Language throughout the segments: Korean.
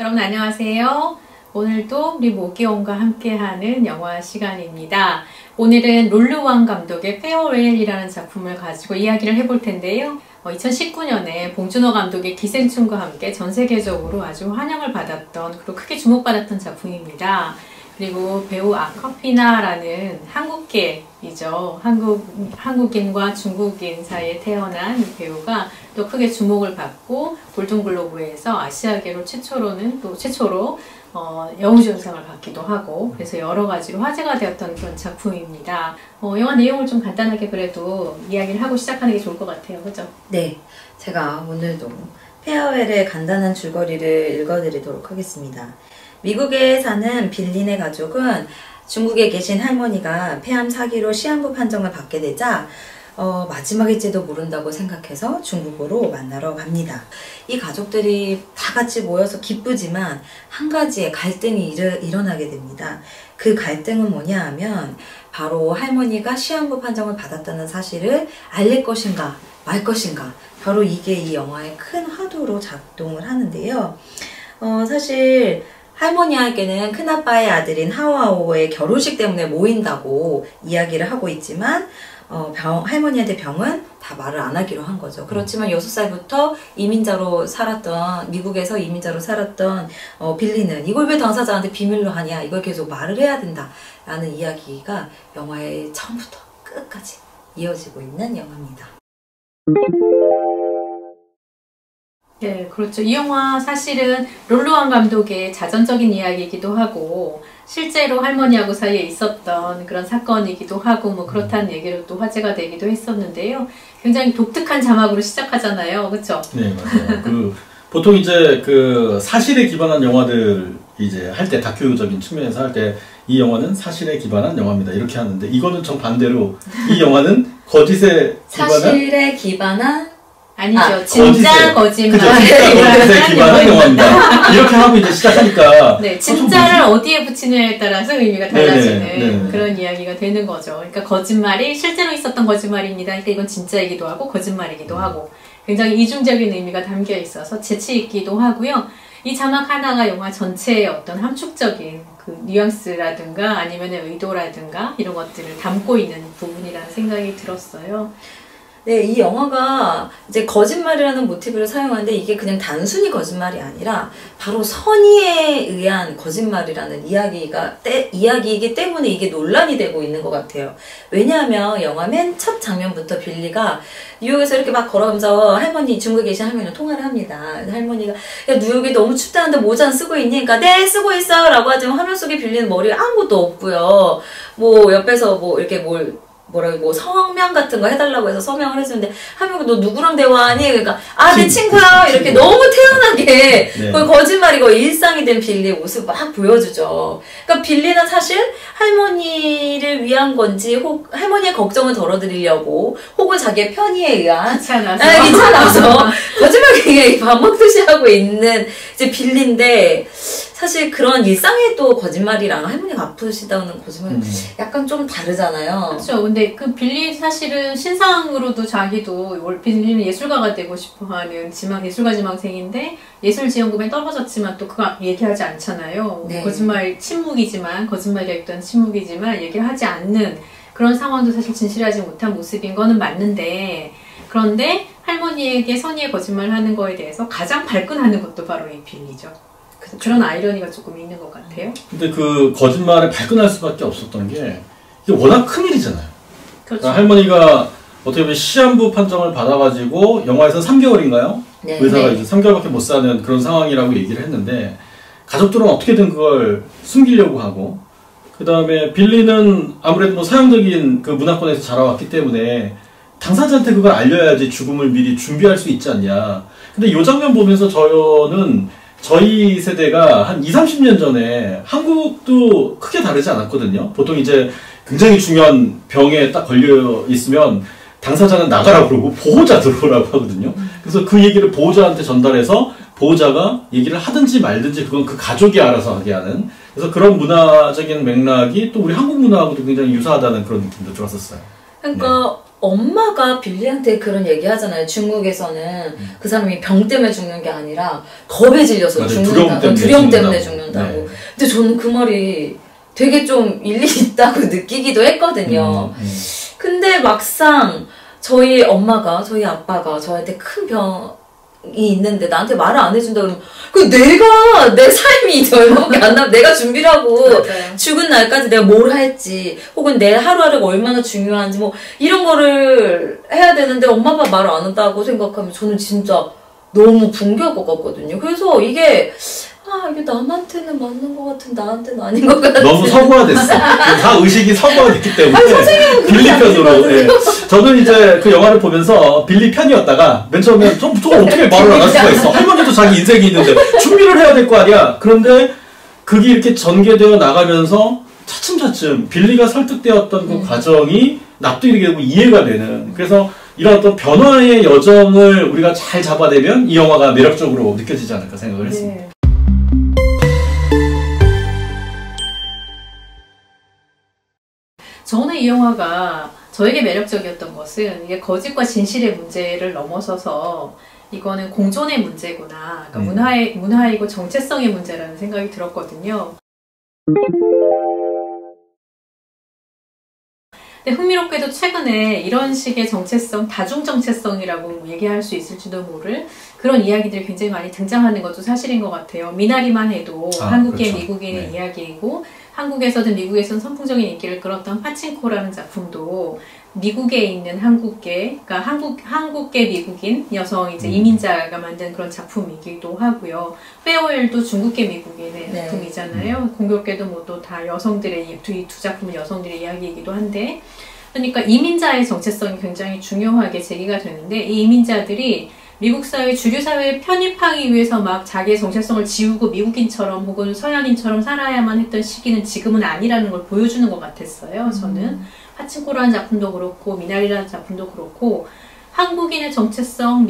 여러분 안녕하세요. 오늘도 우리 모기원과 함께하는 영화 시간입니다. 오늘은 롤루왕 감독의 페어웰이라는 작품을 가지고 이야기를 해볼 텐데요. 2019년에 봉준호 감독의 기생충과 함께 전 세계적으로 아주 환영을 받았던 그리고 크게 주목받았던 작품입니다. 그리고 배우 아카피나라는 한국계이죠. 한국인과 중국인 사이에 태어난 이 배우가 또 크게 주목을 받고 골든글로브에서 아시아계로 최초로 여우주연상을 받기도 하고 그래서 여러 가지로 화제가 되었던 그런 작품입니다. 영화 내용을 좀 간단하게 그래도 이야기를 하고 시작하는 게 좋을 것 같아요. 그죠? 네, 제가 오늘도 페어웰의 간단한 줄거리를 읽어드리도록 하겠습니다. 미국에 사는 빌린의 가족은 중국에 계신 할머니가 폐암 사기로 시한부 판정을 받게 되자 마지막일지도 모른다고 생각해서 중국으로 만나러 갑니다. 이 가족들이 다 같이 모여서 기쁘지만 한 가지의 갈등이 일어나게 됩니다. 그 갈등은 뭐냐 하면 바로 할머니가 시한부 판정을 받았다는 사실을 알릴 것인가 말 것인가, 바로 이게 이 영화의 큰 화두로 작동을 하는데요. 사실 할머니에게는 큰아빠의 아들인 하오하오의 결혼식 때문에 모인다고 이야기를 하고 있지만 할머니한테 병은 다 말을 안 하기로 한 거죠. 그렇지만 6살부터 미국에서 이민자로 살았던 빌리는 이걸 왜 당사자한테 비밀로 하냐, 이걸 계속 말을 해야 된다 라는 이야기가 영화의 처음부터 끝까지 이어지고 있는 영화입니다. 네, 그렇죠. 이 영화 사실은 롤루왕 감독의 자전적인 이야기이기도 하고 실제로 할머니하고 사이에 있었던 그런 사건이기도 하고 뭐 그렇다는 얘기로 또 화제가 되기도 했었는데요. 굉장히 독특한 자막으로 시작하잖아요. 그렇죠? 네, 맞아요. 보통 이제 사실에 기반한 영화들 이제 할 때, 다큐적인 측면에서 할 때 이 영화는 사실에 기반한 영화입니다 이렇게 하는데, 이거는 정반대로 이 영화는 거짓에 기반한 아니죠. 진짜 거짓말. 거짓에 기반한 영화입니다. 이렇게 하고 이제 시작하니까. 네, 진짜를 어디에 붙이느냐에 따라서 의미가 달라지는 그런 이야기가 되는 거죠. 그러니까 거짓말이 실제로 있었던 거짓말입니다. 그러니까 이건 진짜이기도 하고 거짓말이기도 하고 굉장히 이중적인 의미가 담겨 있어서 재치 있기도 하고요. 이 자막 하나가 영화 전체의 어떤 함축적인 그 뉘앙스라든가 아니면 의도라든가 이런 것들을 담고 있는 부분이라는 생각이 들었어요. 네, 이 영화가 이제 거짓말이라는 모티브를 사용하는데 이게 그냥 단순히 거짓말이 아니라 바로 선의에 의한 거짓말이라는 이야기이기 때문에 이게 논란이 되고 있는 것 같아요. 왜냐하면 영화 맨 첫 장면부터 빌리가 뉴욕에서 이렇게 막 걸어오면서 중국에 계신 할머니랑 통화를 합니다. 할머니가 야, 뉴욕이 너무 춥다는데 모자 안 쓰고 있니? 그러니까 네, 쓰고 있어 라고 하지만 화면 속에 빌리는 머리에 아무것도 없고요. 뭐 옆에서 이렇게 성명 같은 거 해달라고 해서 서명을 해주는데, 하면 너 누구랑 대화하니? 그러니까, 내 친구야! 이렇게 너무 태연하게, 거의 거짓말이고 일상이 된 빌리의 모습 막 보여주죠. 그러니까 빌리는 사실 할머니를 위한 건지, 할머니의 걱정을 덜어드리려고, 혹은 자기의 편의에 의한, 귀찮아서, 거짓말 밥 먹듯이 하고 있는 이제 빌리인데, 사실 그런 일상의 또 거짓말이랑 할머니가 아프시다는 거짓말은 약간 좀 다르잖아요. 그렇죠. 근데 그 빌리 사실은 신상으로도 빌리는 예술가가 되고 싶어하는 예술가 지망생인데 예술 지원금에 떨어졌지만 또 그거 얘기하지 않잖아요. 네. 거짓말이 있던 침묵이지만 얘기를 하지 않는 그런 상황도 사실 진실하지 못한 모습인 거는 맞는데, 그런데 할머니에게 선의의 거짓말을 하는 거에 대해서 가장 발끈하는 것도 바로 이 빌리죠. 그런 아이러니가 조금 있는 것 같아요. 근데 그 거짓말에 발끈할 수밖에 없었던 게 이게 워낙 큰일이잖아요. 그렇죠. 그러니까 할머니가 어떻게 보면 시한부 판정을 받아가지고 영화에서 3개월인가요? 네. 의사가 이제 3개월밖에 못 사는 그런 상황이라고 얘기를 했는데, 가족들은 어떻게든 그걸 숨기려고 하고, 그 다음에 빌리는 아무래도 사형적인 그 문화권에서 자라왔기 때문에 당사자한테 그걸 알려야지 죽음을 미리 준비할 수 있지 않냐. 근데 이 장면 보면서 저희 세대가 한 20, 30년 전에 한국도 크게 다르지 않았거든요. 보통 이제 굉장히 중요한 병에 딱 걸려 있으면 당사자는 나가라고 그러고 보호자 들어오라고 하거든요. 그래서 그 얘기를 보호자한테 전달해서 보호자가 얘기를 하든지 말든지 그건 그 가족이 알아서 하게 하는, 그래서 그런 문화적인 맥락이 또 우리 한국 문화하고도 굉장히 유사하다는 그런 느낌도 들었었어요. 그러니까 엄마가 빌리한테 그런 얘기 하잖아요. 중국에서는 그 사람이 병 때문에 죽는 게 아니라 겁에 질려서 맞아요. 죽는다고. 두려움 때문에 죽는다고. 네. 근데 저는 그 말이 되게 좀 일리 있다고 느끼기도 했거든요. 근데 막상 저희 엄마가, 저희 아빠가 저한테 큰 병이 있는데 나한테 말을 안 해준다 그러면 내가 내 삶이 얼마밖에 안 남아. 내가 준비를 하고 맞아요. 죽은 날까지 내가 뭘 할지 혹은 내 하루하루가 얼마나 중요한지 뭐 이런 거를 해야 되는데 엄마 아빠 말을 안 한다고 생각하면 저는 진짜 너무 붕괴할 것 같거든요. 그래서 이게 남한테는 맞는 것 같은 나한테는 아닌 것 같은. 너무 서구화됐어. 다 의식이 서구화됐기 때문에 빌리 편으로. 네. 저는 이제 그 영화를 보면서 빌리 편이었다가 맨 처음에 저거 어떻게 말을 안 할 수가 있어. 할머니도 자기 인생이 있는데 준비를 해야 될 거 아니야. 그런데 그게 이렇게 전개되어 나가면서 차츰차츰 빌리가 설득되었던 그 과정이 납득이 되고 이해가 되는. 그래서 이런 어떤 변화의 여정을 우리가 잘 잡아내면 이 영화가 매력적으로 느껴지지 않을까 생각을 했습니다. 네. 저는 이 영화가 저에게 매력적이었던 것은 이게 거짓과 진실의 문제를 넘어서서 이거는 공존의 문제구나. 그러니까 문화이고 정체성의 문제라는 생각이 들었거든요. 근데 흥미롭게도 최근에 이런 식의 정체성, 다중정체성이라고 얘기할 수 있을지도 모를 그런 이야기들이 굉장히 많이 등장하는 것도 사실인 것 같아요. 미나리만 해도 한국계 그렇죠. 미국인의 이야기이고 한국에서든 미국에서는 선풍적인 인기를 끌었던 파친코라는 작품도 미국에 있는 한국계, 그러니까 한국계 미국인 여성 이제 이민자가 만든 그런 작품이기도 하고요. 페어웰도 중국계 미국인의 작품이잖아요. 공교롭게도 뭐 또 다 여성들의 이 두 작품은 여성들의 이야기이기도 한데, 그러니까 이민자의 정체성이 굉장히 중요하게 제기가 되는데 이 이민자들이 미국 사회, 주류 사회에 편입하기 위해서 막 자기의 정체성을 지우고 미국인처럼 혹은 서양인처럼 살아야만 했던 시기는 지금은 아니라는 걸 보여주는 것 같았어요. 저는 파친코라는 작품도 그렇고 미나리라는 작품도 그렇고 한국인의 정체성,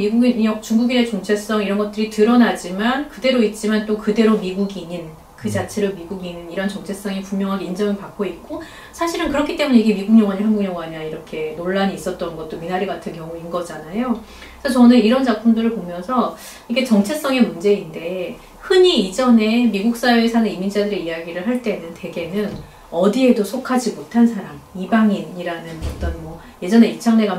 중국인의 정체성 이런 것들이 드러나지만 그대로 있지만 또 그대로 미국인인 그 자체로 미국인은 이런 정체성이 분명하게 인정을 받고 있고 사실은 그렇기 때문에 이게 미국 영화냐 한국 영화냐 이렇게 논란이 있었던 것도 미나리 같은 경우인 거잖아요. 그래서 저는 이런 작품들을 보면서 이게 정체성의 문제인데 흔히 이전에 미국 사회에 사는 이민자들의 이야기를 할 때는 대개는 어디에도 속하지 못한 사람, 이방인이라는 어떤 뭐 예전에 이창래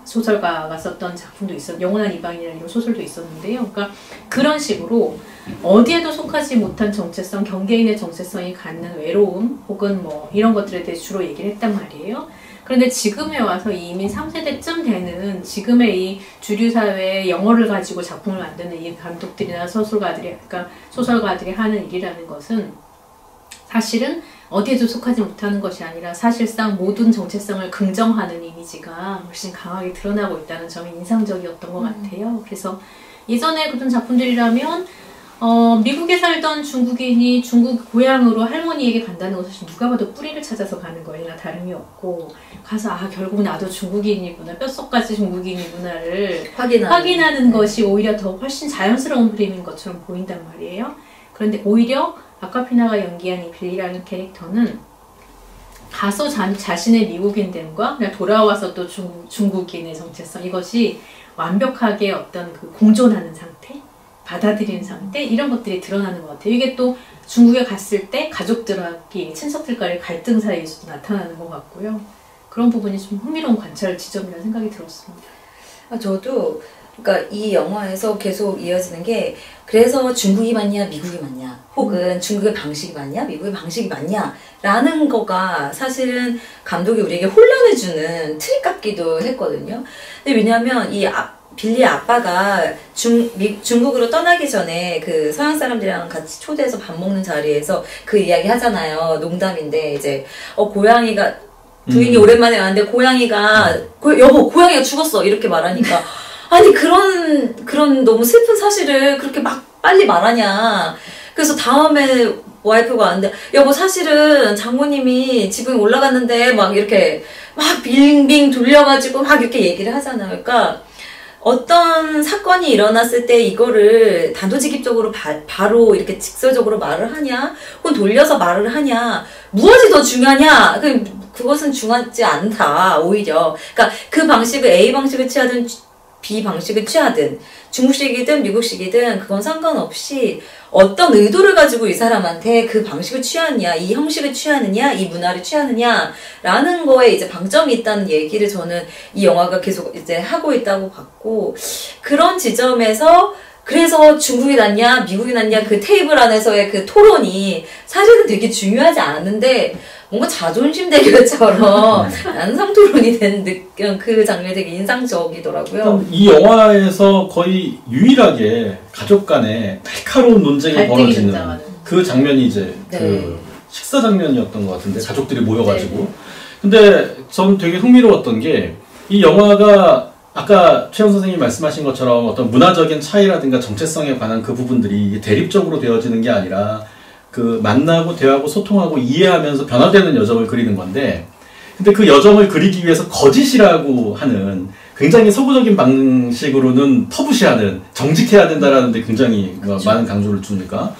소설가가 썼던 작품도 영원한 이방인이라는 이런 소설도 있었는데요. 그러니까 그런 식으로 어디에도 속하지 못한 정체성, 경계인의 정체성이 갖는 외로움 혹은 뭐 이런 것들에 대해 주로 얘기를 했단 말이에요. 그런데 지금에 와서 이미 3세대쯤 되는 지금의 이 주류 사회에 영어를 가지고 작품을 만드는 이 감독들이나 소설가들이 하는 일이라는 것은 사실은 어디에도 속하지 못하는 것이 아니라 사실상 모든 정체성을 긍정하는 이미지가 훨씬 강하게 드러나고 있다는 점이 인상적이었던 것 같아요. 그래서 예전에 그런 작품들이라면 미국에 살던 중국인이 중국 고향으로 할머니에게 간다는 것은 누가 봐도 뿌리를 찾아서 가는 거에나 다름이 없고 가서 결국 나도 중국인이구나, 뼛속까지 중국인이구나를 확인하는 것이 오히려 더 훨씬 자연스러운 그림인 것처럼 보인단 말이에요. 그런데 오히려 아카피나가 연기한 이 빌리라는 캐릭터는 가서 자신의 미국인됨과 그냥 돌아와서 또 중국인의 정체성 이것이 완벽하게 어떤 그 공존하는 상태, 받아들이는 상태 이런 것들이 드러나는 것 같아요. 이게 또 중국에 갔을 때 가족들끼리 친척들과의 갈등 사이에서도 나타나는 것 같고요. 그런 부분이 좀 흥미로운 관찰 지점이라는 생각이 들었습니다. 저도 그러니까 이 영화에서 계속 이어지는 게 그래서 중국이 맞냐 미국이 맞냐 혹은 중국의 방식이 맞냐 미국의 방식이 맞냐 라는 거가 사실은 감독이 우리에게 혼란을 주는 트릭 같기도 했거든요. 근데 왜냐하면 이 빌리의 아빠가 중국으로 떠나기 전에 그 서양 사람들이랑 같이 초대해서 밥 먹는 자리에서 그 이야기 하잖아요. 농담인데 이제 고양이가 부인이 오랜만에 왔는데 고양이가 여보 고양이가 죽었어 이렇게 말하니까 아니 그런 너무 슬픈 사실을 그렇게 막 빨리 말하냐. 그래서 다음에 와이프가 왔는데 여보 사실은 장모님이 지붕에 올라갔는데 막 이렇게 막 빙빙 돌려가지고 막 이렇게 얘기를 하잖아요. 그러니까 어떤 사건이 일어났을 때 이거를 단도직입적으로 바로 이렇게 직설적으로 말을 하냐, 혹은 돌려서 말을 하냐, 무엇이 더 중요하냐, 그것은 중요하지 않다, 오히려. 그러니까 그 방식을 A 방식을 취하든 B 방식을 취하든 중국식이든 미국식이든 그건 상관없이 어떤 의도를 가지고 이 사람한테 그 방식을 취하느냐, 이 형식을 취하느냐, 이 문화를 취하느냐라는 거에 이제 방점이 있다는 얘기를 저는 이 영화가 계속 이제 하고 있다고 봤고, 그런 지점에서 그래서 중국이 낫냐, 미국이 낫냐, 그 테이블 안에서의 그 토론이 사실은 되게 중요하지 않은데, 뭔가 자존심 대결처럼 난상토론이 된 그 장면이 되게 인상적이더라고요. 이 영화에서 거의 유일하게 가족 간에 날카로운 논쟁이 벌어지는 그 장면이 이제 네. 그 식사 장면이었던 것 같은데, 가족들이 모여가지고. 네. 근데 전 되게 흥미로웠던 게, 이 영화가 아까 최영 선생님이 말씀하신 것처럼 어떤 문화적인 차이라든가 정체성에 관한 그 부분들이 대립적으로 되어지는 게 아니라 그 만나고 대화하고 소통하고 이해하면서 변화되는 여정을 그리는 건데, 근데 그 여정을 그리기 위해서 거짓이라고 하는 굉장히 서구적인 방식으로는 터부시하는, 정직해야 된다라는 데 굉장히 그렇죠. 많은 강조를 주니까.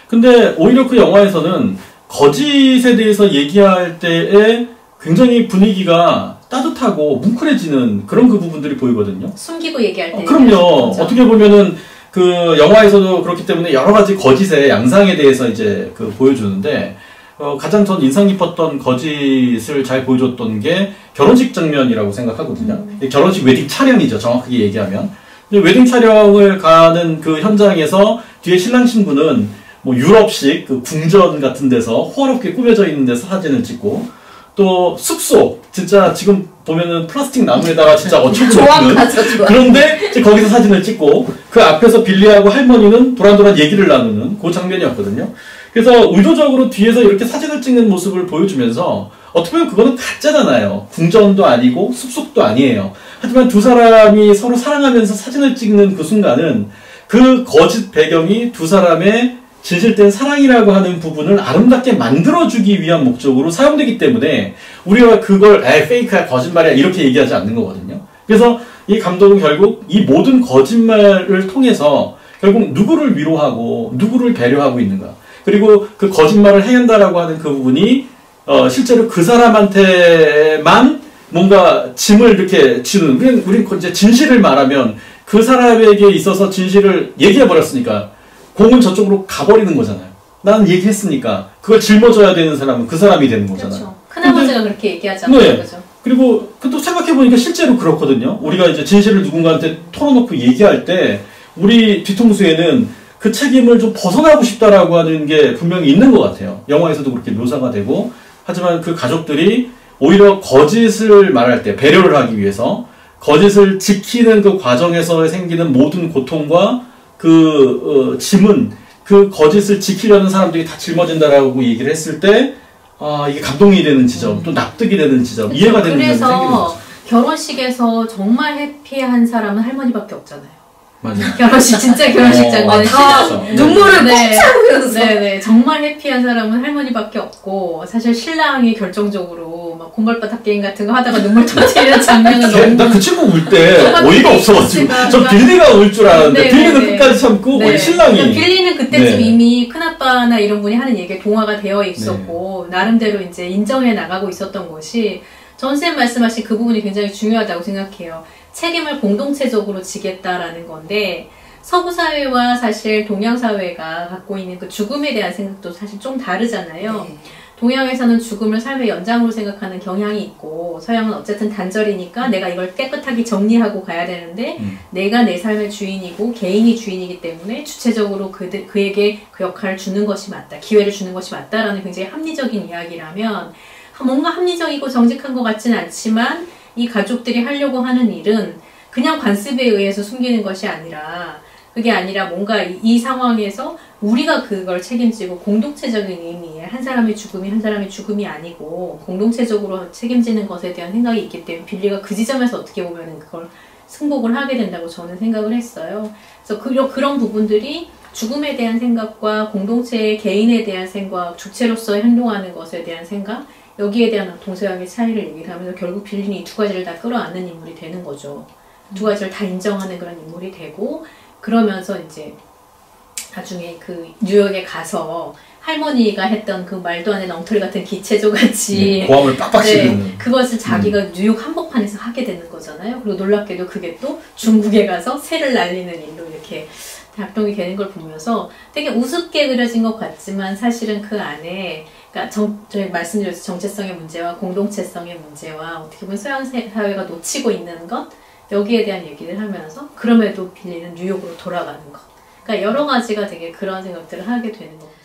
근데 오히려 그 영화에서는 거짓에 대해서 얘기할 때에 굉장히 분위기가 따뜻하고 뭉클해지는 그런 그 부분들이 보이거든요. 숨기고 얘기할 때. 그럼요. 어떻게 보면은 그 영화에서도 그렇기 때문에 여러 가지 거짓의 양상에 대해서 이제 그 보여주는데, 가장 전 인상 깊었던 거짓을 잘 보여줬던 게 결혼식 장면이라고 생각하거든요. 결혼식 웨딩 촬영이죠, 정확하게 얘기하면. 근데 웨딩 촬영을 가는 그 현장에서 뒤에 신랑 신부는 뭐 유럽식 그 궁전 같은 데서 호화롭게 꾸며져 있는 데서 사진을 찍고, 또 숙소, 진짜 지금 보면은 플라스틱 나무에다가 진짜 어처구니 없는 그런데 이제 거기서 사진을 찍고, 그 앞에서 빌리하고 할머니는 도란도란 얘기를 나누는 그 장면이었거든요. 그래서 의도적으로 뒤에서 이렇게 사진을 찍는 모습을 보여주면서, 어떻게 보면 그거는 가짜잖아요. 궁전도 아니고 숲속도 아니에요. 하지만 두 사람이 서로 사랑하면서 사진을 찍는 그 순간은 그 거짓 배경이 두 사람의 진실된 사랑이라고 하는 부분을 아름답게 만들어주기 위한 목적으로 사용되기 때문에 우리가 그걸 페이크야, 거짓말이야 이렇게 얘기하지 않는 거거든요. 그래서 이 감독은 결국 이 모든 거짓말을 통해서 결국 누구를 위로하고 누구를 배려하고 있는가, 그리고 그 거짓말을 해낸다라고 하는 그 부분이 실제로 그 사람한테만 뭔가 짐을 이렇게 지는, 우린 이제 진실을 말하면 그 사람에게 있어서 진실을 얘기해버렸으니까 공은 저쪽으로 가버리는 거잖아요. 나는 얘기했으니까 그걸 짊어져야 되는 사람은 그 사람이 되는 거잖아요. 그렇죠. 큰아버지가 그렇게 얘기하잖아요. 네. 그죠? 그리고 또 생각해보니까 실제로 그렇거든요. 우리가 이제 진실을 누군가한테 털어놓고 얘기할 때 우리 뒤통수에는 그 책임을 좀 벗어나고 싶다라고 하는 게 분명히 있는 것 같아요. 영화에서도 그렇게 묘사가 되고, 하지만 그 가족들이 오히려 거짓을 말할 때 배려를 하기 위해서 거짓을 지키는 그 과정에서 생기는 모든 고통과 그 짐은 그 거짓을 지키려는 사람들이 다 짊어진다라고 얘기를 했을 때, 이게 감동이 되는 지점, 또 납득이 되는 지점, 그렇죠. 이해가 되는 지점이 생기는 거죠. 결혼식에서 정말 해피한 사람은 할머니밖에 없잖아요. 맞아요. 결혼식, 진짜 결혼식 장면에 다 눈물을 꼭 참으면서. 네네. 정말 해피한 사람은 할머니밖에 없고, 사실 신랑이 결정적으로 막 곰발바닥 게임 같은 거 하다가 눈물 터지는 장면은 너무. 나 그 친구 울 때 어이가 없어가지고. 저 빌리가 울 줄 알았는데, 빌리는 끝까지 참고, 우리 신랑이. 그러니까 빌리는 그때쯤 이미 큰아빠나 이런 분이 하는 얘기에 동화가 되어 있었고, 나름대로 이제 인정해 나가고 있었던 것이, 전쌤 말씀하신 그 부분이 굉장히 중요하다고 생각해요. 책임을 공동체적으로 지겠다라는 건데, 서구 사회와 사실 동양 사회가 갖고 있는 그 죽음에 대한 생각도 사실 좀 다르잖아요. 동양에서는 죽음을 삶의 연장으로 생각하는 경향이 있고, 서양은 어쨌든 단절이니까 내가 이걸 깨끗하게 정리하고 가야 되는데, 내가 내 삶의 주인이고 개인이 주인이기 때문에 주체적으로 그에게 그 역할을 주는 것이 맞다, 기회를 주는 것이 맞다라는 굉장히 합리적인 이야기라면, 뭔가 합리적이고 정직한 것 같지는 않지만 이 가족들이 하려고 하는 일은 그냥 관습에 의해서 숨기는 것이 아니라, 그게 아니라 뭔가 이 상황에서 우리가 그걸 책임지고 공동체적인 의미의 한 사람의 죽음이 아니고 공동체적으로 책임지는 것에 대한 생각이 있기 때문에 빌리가 그 지점에서 어떻게 보면 그걸 승복을 하게 된다고 저는 생각을 했어요. 그래서 그런 부분들이 죽음에 대한 생각과 공동체의 개인에 대한 생각, 주체로서 행동하는 것에 대한 생각, 여기에 대한 동서양의 차이를 얘기를 하면서 결국 빌리는 이 두 가지를 다 끌어안는 인물이 되는 거죠. 두 가지를 다 인정하는 그런 인물이 되고 그러면서 이제 나중에 그 뉴욕에 가서 할머니가 했던 그 말도 안 되는 엉터리 같은 기체조 같이 고함을 빡빡 씹는 그것을 자기가 뉴욕 한복판에서 하게 되는 거잖아요. 그리고 놀랍게도 그게 또 중국에 가서 새를 날리는 일로 이렇게 작동이 되는 걸 보면서 되게 우습게 그려진 것 같지만 사실은 그 안에 그러니까 저희 말씀드렸듯이 정체성의 문제와 공동체성의 문제와 어떻게 보면 서양 사회가 놓치고 있는 것 여기에 대한 얘기를 하면서 그럼에도 빌리는 뉴욕으로 돌아가는 것 그러니까 여러 가지가 되게 그런 생각들을 하게 되는 것 같아요.